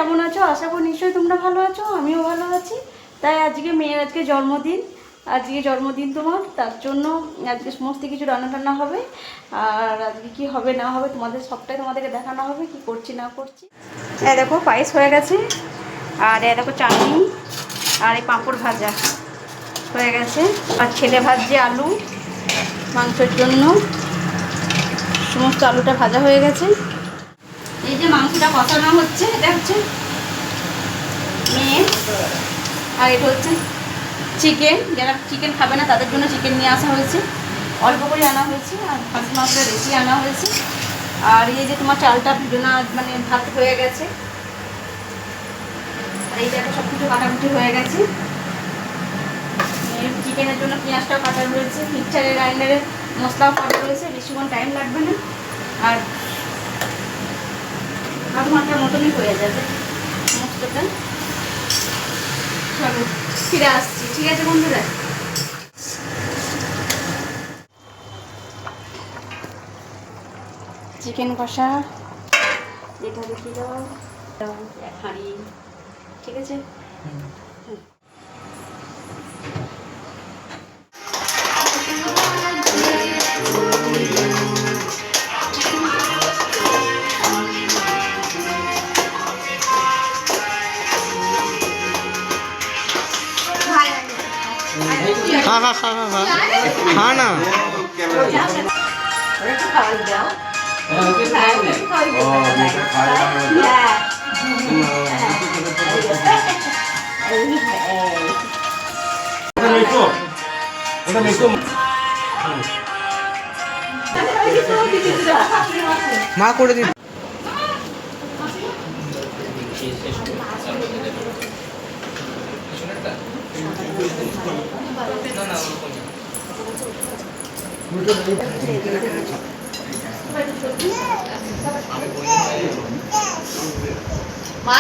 কেমন আছো? আশা করি নিশ্চয়ই তোমরা ভালো আছো, আমিও ভালো আছি। তাই আজকে মেয়ের জন্মদিন, আজকে জন্মদিন তোমার, তার জন্য আজকে সমস্ত কিছু রান্না হবে। আর আজকে কি হবে না হবে তোমাদের সবটাই তোমাদেরকে দেখানো হবে, কি করছি না করছি। দেখো পায়েস হয়ে গেছে, আর দেখো চাটনি, আর এই পাঁপড় ভাজা হয়ে গেছে। আর ছেলে ভাজছে আলু মাংসের জন্য, সমস্ত আলুটা ভাজা হয়ে গেছে। এই যে মাংসটা কষানো হচ্ছে, এটা হচ্ছে মেয়ে, আর এটা হচ্ছে চিকেন। যারা চিকেন খাবে না তাদের জন্য চিকেন নিয়ে আসা হয়েছে, অল্প করে আনা হয়েছে, আর খাসি মাংসটা বেশি আনা হয়েছে। আর এই যে তোমার চালটা ভিজোনা, মানে ভাত হয়ে গেছে। আর এই দেখো সব কিছু কাটাকুটি হয়ে গেছে। চিকেনের জন্য পেঁয়াজটাও কাটা রয়েছে, মিক্সচারে গ্রাইন্ডারে মশলাও কাটা রয়েছে, বেশিক্ষণ টাইম লাগবে না। আর আধ ঘন্টার মতনই হয়ে যাবে সমস্তটা। চলো ফিরে আসছি, ঠিক আছে বন্ধুরা। চিকেন কষা এটা দেখি দাও, এক হাঁড়ি, ঠিক আছে। খা খা খা খা খা খা না মা করে দিন। মা